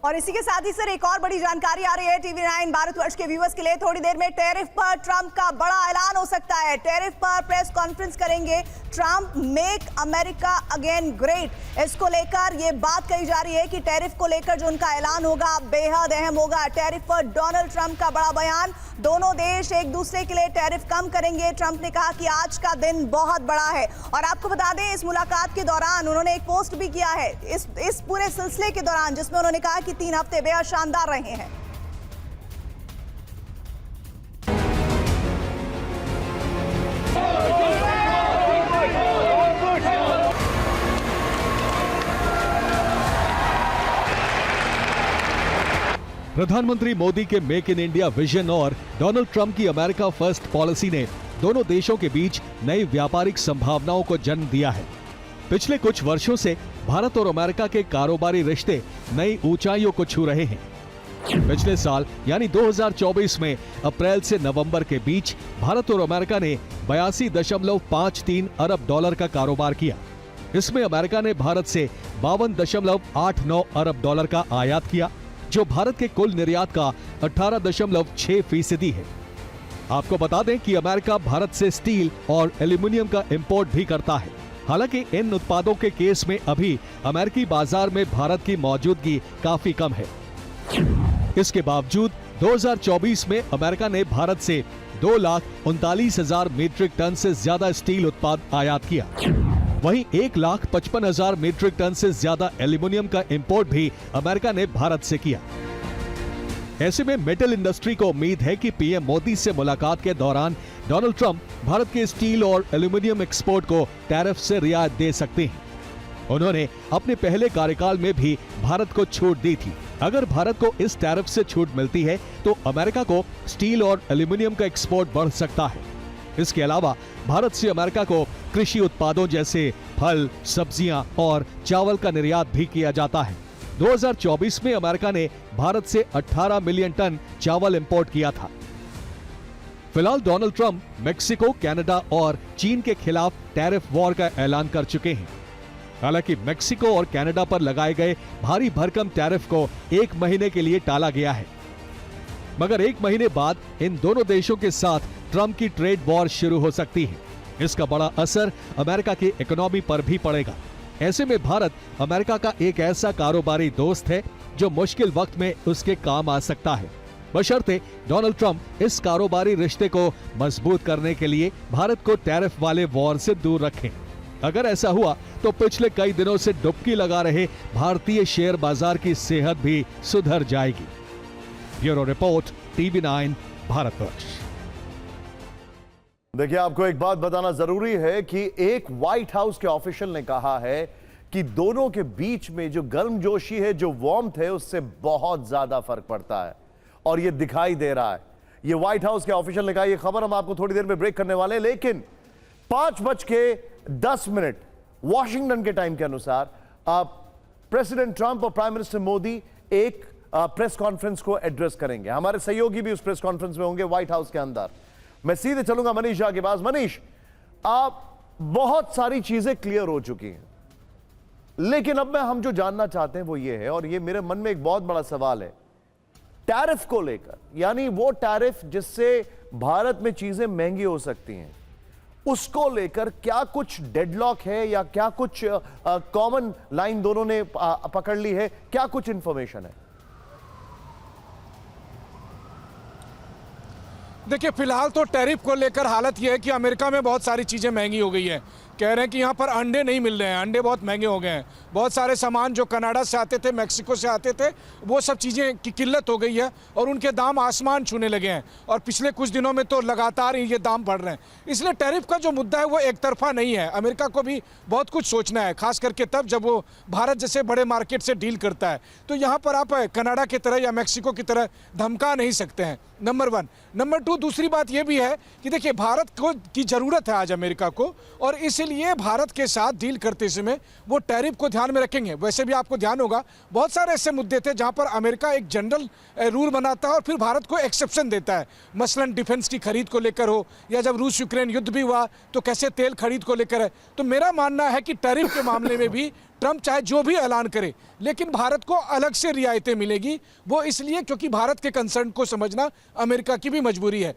और इसी के साथ ही सर एक और बड़ी जानकारी आ रही है टीवी 9 भारतवर्ष के व्यूअर्स के लिए। थोड़ी देर में टैरिफ पर ट्रंप का बड़ा ऐलान हो सकता है। टैरिफ पर प्रेस कॉन्फ्रेंस करेंगे Trump. Make America again great, इसको लेकर ये बात कही जा रही है कि टैरिफ को लेकर जो उनका ऐलान होगा बेहद अहम होगा। टैरिफ पर डोनाल्ड ट्रंप का बड़ा बयान, दोनों देश एक दूसरे के लिए टैरिफ कम करेंगे। ट्रंप ने कहा कि आज का दिन बहुत बड़ा है। और आपको बता दें इस मुलाकात के दौरान उन्होंने एक पोस्ट भी किया है इस पूरे सिलसिले के दौरान, जिसमें उन्होंने कहा कि 3 हफ्ते बेहद शानदार रहे हैं। प्रधानमंत्री मोदी के मेक इन इंडिया विजन और डोनाल्ड ट्रंप की अमेरिका फर्स्ट पॉलिसी ने दोनों देशों के बीच नई व्यापारिक संभावनाओं को जन्म दिया है। पिछले कुछ वर्षों से भारत और अमेरिका के कारोबारी रिश्ते नई ऊंचाइयों को छू रहे हैं। पिछले साल यानी 2024 में अप्रैल से नवंबर के बीच भारत और अमेरिका ने 82.53 अरब डॉलर का कारोबार किया। इसमें अमेरिका ने भारत से 52.89 अरब डॉलर का आयात किया, जो भारत के कुल निर्यात का 18.6% है। आपको बता दें कि अमेरिका भारत से स्टील और एल्यूमिनियम का इंपोर्ट भी करता है। हालांकि इन उत्पादों के केस में अभी अमेरिकी बाजार में भारत की मौजूदगी काफी कम है। इसके बावजूद 2024 में अमेरिका ने भारत से 2,39,000 मीट्रिक टन से ज्यादा स्टील उत्पाद आयात किया। वहीं 1,55,000 मीट्रिक टन से ज्यादा एल्यूमिनियम का इंपोर्ट भी अमेरिका ने भारत से किया। ऐसे में मेटल इंडस्ट्री को उम्मीद है कि पीएम मोदी से मुलाकात के दौरान डोनाल्ड ट्रंप भारत के स्टील और एल्यूमिनियम एक्सपोर्ट को टैरिफ से रियायत दे सकते हैं। उन्होंने अपने पहले कार्यकाल में भी भारत को छूट दी थी। अगर भारत को इस टैरिफ से छूट मिलती है तो अमेरिका को स्टील और एल्यूमिनियम का एक्सपोर्ट बढ़ सकता है। इसके अलावा भारत से अमेरिका को कृषि उत्पादों जैसे फल, सब्जियां और चावल का निर्यात भी किया जाता है। 2024 में अमेरिका ने भारत से 18 मिलियन टन चावल इंपोर्ट किया था। फिलहाल डोनाल्ड ट्रंप मेक्सिको, कनाडा और चीन के खिलाफ टैरिफ वॉर का ऐलान कर चुके हैं। हालांकि मेक्सिको और कनाडा पर लगाए गए भारी भरकम टैरिफ को 1 महीने के लिए टाला गया है, मगर 1 महीने बाद इन दोनों देशों के साथ ट्रंप की ट्रेड वॉर शुरू हो सकती है। इसका बड़ा असर अमेरिका की इकोनॉमी पर भी पड़ेगा। ऐसे में भारत अमेरिका का एक ऐसा कारोबारी दोस्त है जो मुश्किल वक्त में उसके काम आ सकता है, बशर्ते डोनाल्ड ट्रंप इस कारोबारी रिश्ते को मजबूत करने के लिए भारत को टैरिफ वाले वॉर से दूर रखें। अगर ऐसा हुआ तो पिछले कई दिनों से डुबकी लगा रहे भारतीय शेयर बाजार की सेहत भी सुधर जाएगी। Bureau report, TV 9 Bharatvarsh. देखिए, आपको एक बात बताना जरूरी है कि एक व्हाइट हाउस के ऑफिशियल ने कहा है कि दोनों के बीच में जो गर्मजोशी है, जो वार्मथ है, उससे बहुत ज्यादा फर्क पड़ता है और यह दिखाई दे रहा है। यह व्हाइट हाउस के ऑफिशियल ने कहा। यह खबर हम आपको थोड़ी देर में ब्रेक करने वाले हैं, लेकिन 5:10 वॉशिंग्टन के टाइम के अनुसार प्रेसिडेंट ट्रंप और प्राइम मिनिस्टर मोदी एक प्रेस कॉन्फ्रेंस को एड्रेस करेंगे। हमारे सहयोगी भी उस प्रेस कॉन्फ्रेंस में होंगे व्हाइट हाउस के अंदर। मैं सीधे चलूंगा मनीष झा के पास। मनीष, बहुत सारी चीजें क्लियर हो चुकी हैं, लेकिन अब हम जो जानना चाहते हैं वो ये है, और ये मेरे मन में एक बहुत बड़ा सवाल है टैरिफ को लेकर, यानी वो टैरिफ जिससे भारत में चीजें महंगी हो सकती हैं, उसको लेकर क्या कुछ डेडलॉक है या क्या कुछ कॉमन लाइन दोनों ने पकड़ ली है? क्या कुछ इंफॉर्मेशन है? देखिए, फिलहाल तो टैरिफ को लेकर हालत यह है कि अमेरिका में बहुत सारी चीज़ें महंगी हो गई हैं। कह रहे हैं कि यहाँ पर अंडे नहीं मिल रहे हैं, अंडे बहुत महंगे हो गए हैं। बहुत सारे सामान जो कनाडा से आते थे, मैक्सिको से आते थे, वो सब चीज़ें की किल्लत हो गई है और उनके दाम आसमान छूने लगे हैं। और पिछले कुछ दिनों में तो लगातार ये दाम बढ़ रहे हैं। इसलिए टैरिफ का जो मुद्दा है वो एक तरफा नहीं है। अमेरिका को भी बहुत कुछ सोचना है, खास करके तब जब वो भारत जैसे बड़े मार्केट से डील करता है। तो यहाँ पर आप कनाडा की तरह या मैक्सिको की तरह धमका नहीं सकते हैं, नंबर 1। नंबर 2, दूसरी बात ये भी है कि देखिए, भारत को की ज़रूरत है आज अमेरिका को, और इस इसीलिए भारत के साथ डील करते समय वो टैरिफ को ध्यान में रखेंगे। वैसे भी आपको ध्यान होगा बहुत सारे ऐसे मुद्दे थे जहां पर अमेरिका एक जनरल रूल बनाता है और फिर भारत को एक्सेप्शन देता है, मसलन डिफेंस की खरीद को लेकर हो या जब रूस यूक्रेन युद्ध भी हुआ तो कैसे तेल खरीद को लेकर है। तो मेरा मानना है कि टैरिफ के मामले में भी ट्रंप चाहे जो भी ऐलान करे लेकिन भारत को अलग से रियायतें मिलेगी। वो इसलिए क्योंकि भारत के कंसर्न को समझना अमेरिका की भी मजबूरी है।